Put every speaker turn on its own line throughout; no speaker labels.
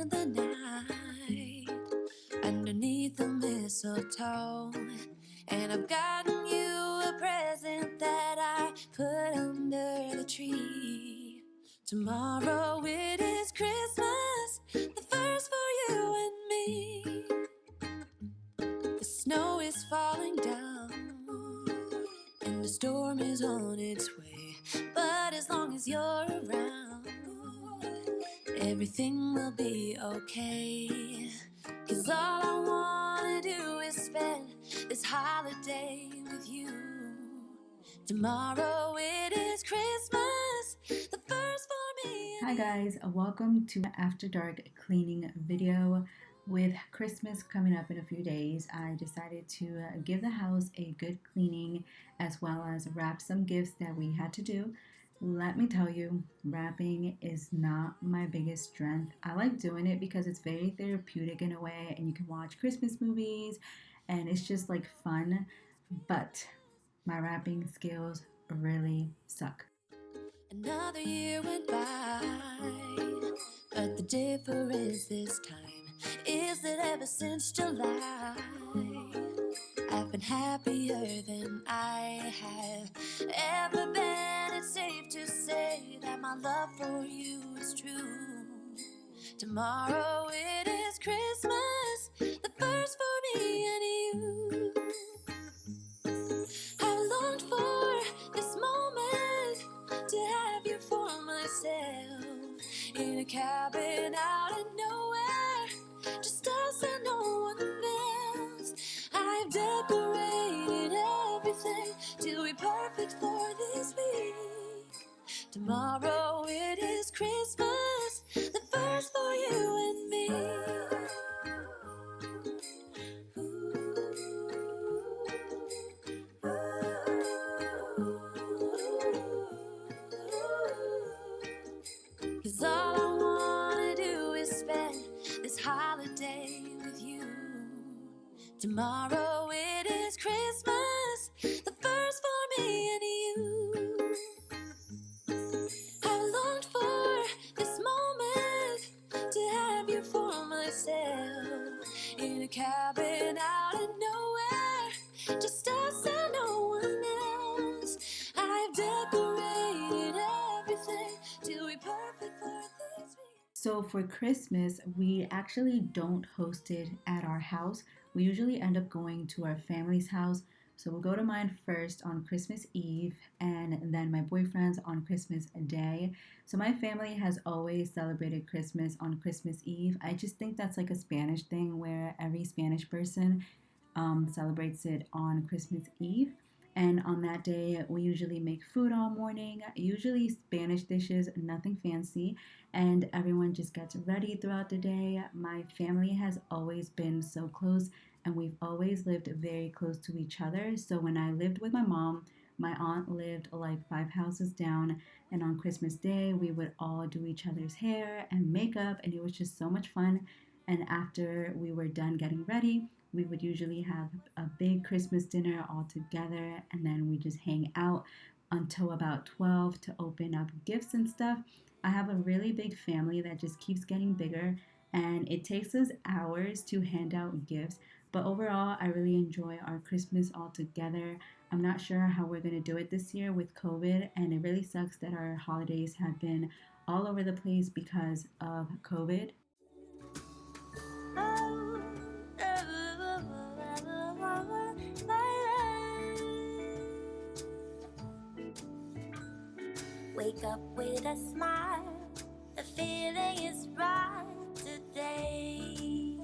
spend the night underneath the mistletoe. And I've gotten you a present that I put under the tree. Tomorrow it is Christmas, the first for you and me. The snow is falling down and the storm is on its way. But as long as you're around, everything will be okay. 'Cause all I wanna do is spend this holiday with you. Tomorrow it is Christmas, the first for me.
Hi guys, welcome to After Dark cleaning video. With Christmas coming up in a few days, I decided to give the house a good cleaning as well as wrap some gifts that we had to do. Let me tell you, wrapping is not my biggest strength. I like doing it because it's very therapeutic in a way and you can watch Christmas movies and it's just like fun, but my wrapping skills really suck.
Another year went by, but the difference this time is that ever since July, I've been happier than I have ever been. It's safe to say that my love for you is true. Tomorrow it is Christmas, the first for me and you. I've longed for this moment to have you for myself, in a cabin out of nowhere, just us and no one else. I've decorated everything to be perfect for this week. Tomorrow it is Christmas, the first for you and me. 'Cause all I wanna do is spend this holiday with you. Tomorrow it is Christmas, the first for me and you. I longed for this moment to have you for myself, in a cabin out of nowhere, just us and no one else. I've decorated everything to be perfect for this week.
So for Christmas, we actually don't host it at our house. We usually end up going to our family's house. So we'll go to mine first on Christmas Eve and then my boyfriend's on Christmas Day. So my family has always celebrated Christmas on Christmas Eve. I just think that's like a Spanish thing where every Spanish person celebrates it on Christmas Eve. And on that day, we usually make food all morning, usually Spanish dishes, nothing fancy, and everyone just gets ready throughout the day. My family has always been so close, and we've always lived very close to each other. So when I lived with my mom, my aunt lived like 5 houses down, and on Christmas Day, we would all do each other's hair and makeup, and it was just so much fun. And after we were done getting ready, we would usually have a big Christmas dinner all together, and then we just hang out until about 12 to open up gifts and stuff. I have a really big family that just keeps getting bigger, and it takes us hours to hand out gifts. But overall, I really enjoy our Christmas all together. I'm not sure how we're going to do it this year with COVID, and it really sucks that our holidays have been all over the place because of COVID.
Wake up with a smile, the feeling is right today.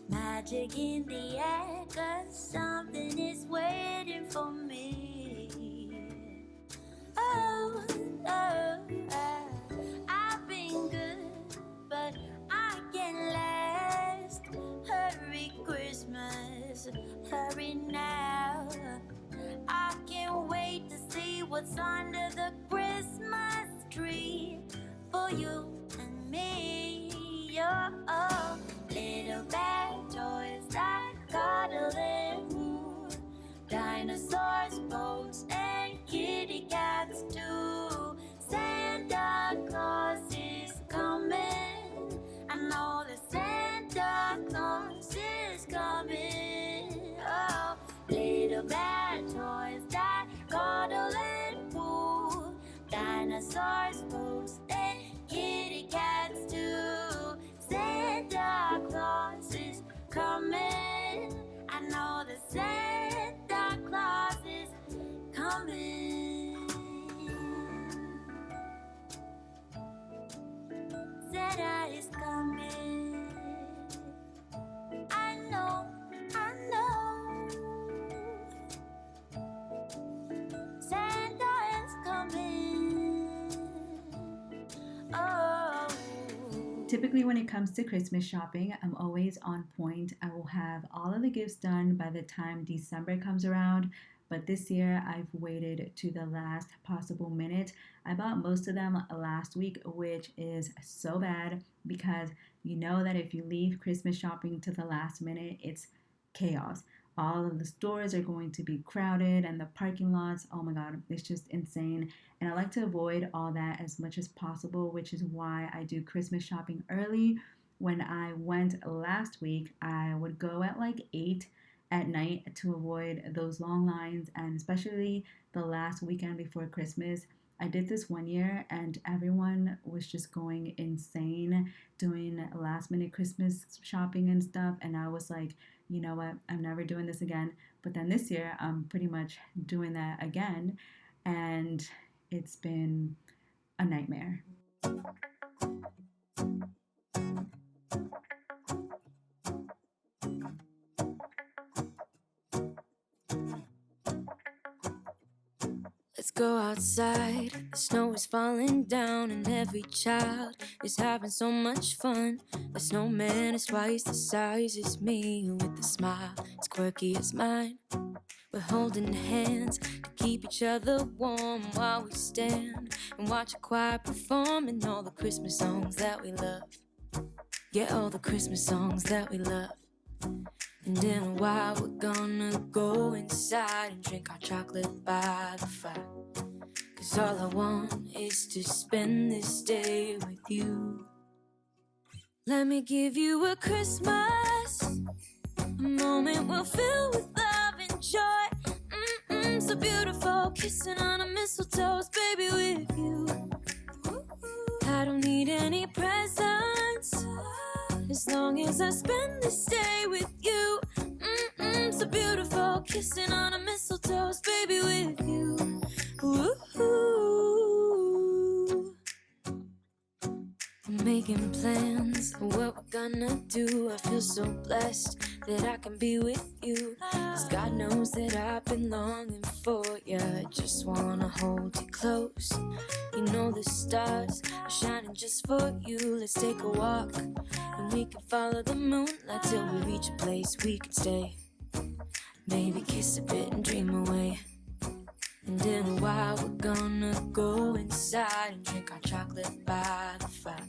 Magic in the air, 'cause something is waiting for me. Oh, I've been good, but I can't last. Hurry Christmas, hurry now. I can't wait to see what's under the Christmas tree for you and me. Oh, little bad toys that cuddle and woo, dinosaurs, boats, and kitty cats too. Santa Claus is coming. I know, I know. Santa is coming. Oh.
Typically, when it comes to Christmas shopping, I'm always on point. I will have all of the gifts done by the time December comes around. But this year, I've waited to the last possible minute. I bought most of them last week, which is so bad because you know that if you leave Christmas shopping to the last minute, it's chaos. All of the stores are going to be crowded and the parking lots, oh my God, it's just insane. And I like to avoid all that as much as possible, which is why I do Christmas shopping early. When I went last week, I would go at like 8 at night to avoid those long lines, and especially the last weekend before Christmas. I did this one year and everyone was just going insane doing last minute Christmas shopping and stuff. And I was like, you know what, I'm never doing this again. But then this year, I'm pretty much doing that again. And it's been a nightmare.
Let's go outside. The snow is falling down, and every child is having so much fun. The snowman is twice the size as me, with a smile as quirky as mine. We're holding hands to keep each other warm while we stand and watch a choir performing all the Christmas songs that we love. Yeah, all the Christmas songs that we love. And in a while we're gonna go inside and drink our chocolate by the fire. 'Cause all I want is to spend this day with you. Let me give you a Christmas, a moment we'll fill with love and joy. So beautiful, kissing on a mistletoe, baby, with you. I don't need any presents, as long as I spend this day with you. So beautiful, kissing on a mistletoe, baby, with you. Ooh. I'm making plans of what we're gonna do. I feel so blessed that I can be with you, 'cause God knows that I've been longing for you. I just wanna hold you close. You know the stars are shining just for you. Let's take a walk and we can follow the moonlight till we reach a place we can stay. Maybe kiss a bit and dream away. And in a while we're gonna go inside and drink our chocolate by the fire.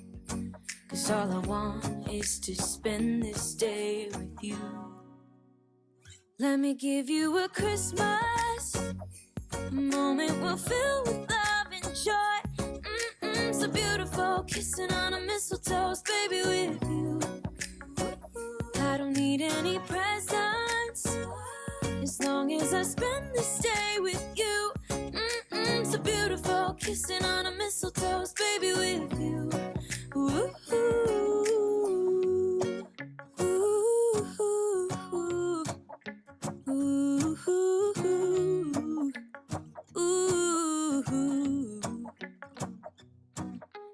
'Cause all I want is to spend this day with you. Let me give you a Christmas, a moment we'll fill with love and joy. So beautiful, kissing on a mistletoe, baby, with you. I don't need any presents, as long as I spend this day with you. So beautiful, kissing on a mistletoe, baby, with you. Ooh.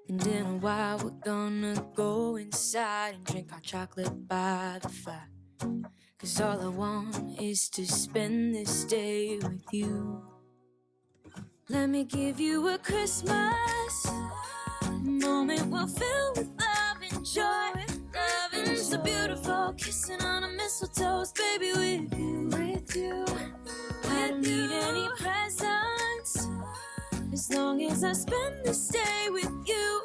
And in a while we're gonna go inside and drink our chocolate by the fire. 'Cause all I want is to spend this day with you. Let me give you a Christmas, a moment we'll fill with love and joy. Love and so beautiful, kissing on a mistletoe, baby, with you. I don't need any presents, as long as I spend this day with you.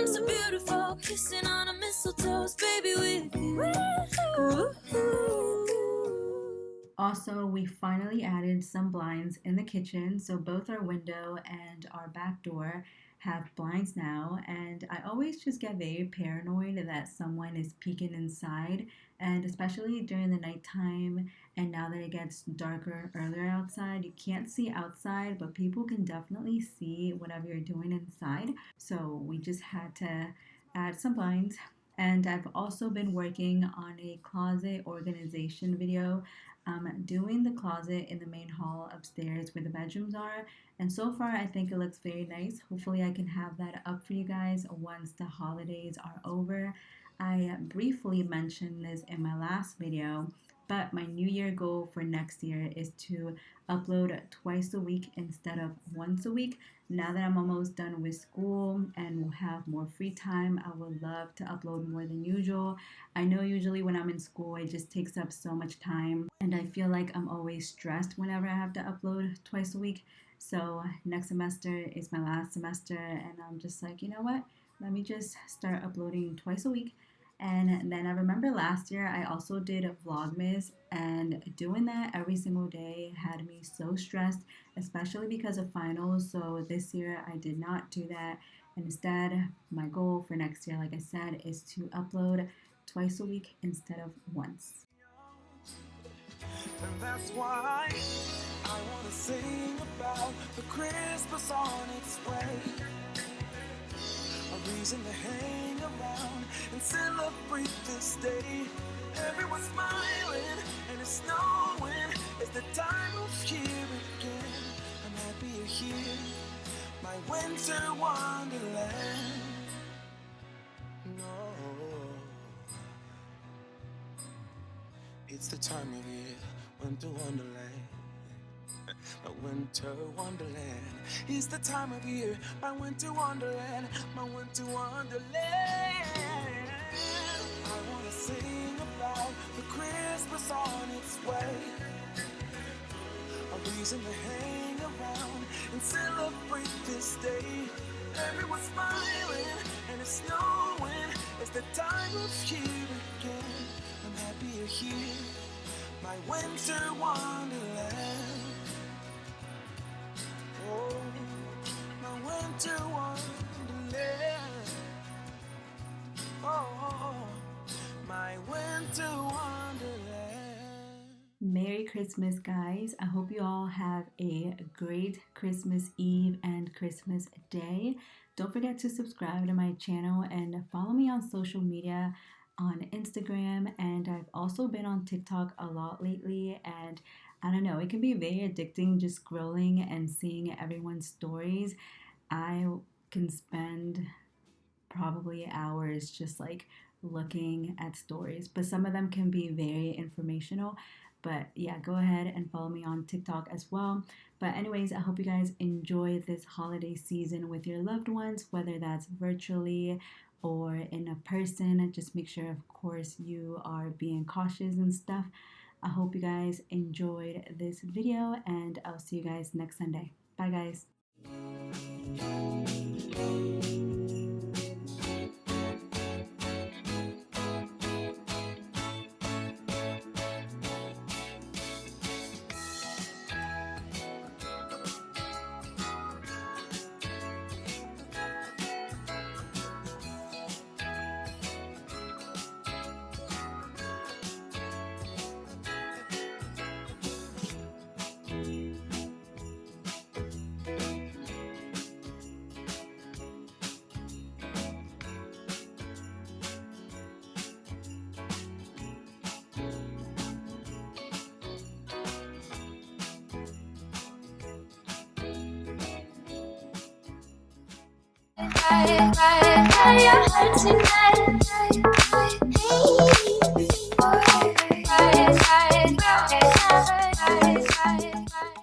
So beautiful, kissing on a mistletoe, baby, with you.
Also, we finally added some blinds in the kitchen, so both our window and our back door have blinds now, and I always just get very paranoid that someone is peeking inside, and especially during the nighttime, and now that it gets darker earlier outside, you can't see outside, but people can definitely see whatever you're doing inside. So we just had to add some blinds. And I've also been working on a closet organization video. Doing the closet in the main hall upstairs where the bedrooms are. And so far, I think it looks very nice. Hopefully, I can have that up for you guys once the holidays are over. I briefly mentioned this in my last video, but my new year goal for next year is to upload twice a week instead of once a week. Now that I'm almost done with school and will have more free time, I would love to upload more than usual. I know usually when I'm in school, it just takes up so much time, and I feel like I'm always stressed whenever I have to upload twice a week. So next semester is my last semester, and I'm just like, you know what? Let me just start uploading twice a week. And then I remember last year I also did a Vlogmas, and doing that every single day had me so stressed, especially because of finals. So this year I did not do that. And instead, my goal for next year, like I said, is to upload twice a week instead of once.
And that's why I want to sing about the Christmas on its way. A reason to hang around and celebrate this day. Everyone's smiling and it's snowing. It's the time of year again. I'm happy you're here, my winter wonderland. No, it's the time of year, winter wonderland. My winter wonderland. It's the time of year, my winter wonderland, my winter wonderland. I wanna sing about the Christmas on its way. A reason to hang around and celebrate this day. Everyone's smiling and it's snowing. It's the time of year again. I'm happy you're here, my winter wonderland. Oh, my winter wonderland. Oh, my winter wonderland.
Merry Christmas, guys. I hope you all have a great Christmas Eve and Christmas Day. Don't forget to subscribe to my channel and follow me on social media on Instagram. And I've also been on TikTok a lot lately, and I don't know, it can be very addicting just scrolling and seeing everyone's stories. I can spend probably hours just like looking at stories, but some of them can be very informational. But yeah, go ahead and follow me on TikTok as well. But anyways, I hope you guys enjoy this holiday season with your loved ones, whether that's virtually or in a person. Just make sure, of course, you are being cautious and stuff. I hope you guys enjoyed this video, and I'll see you guys next Sunday. Bye, guys. I your heart tonight.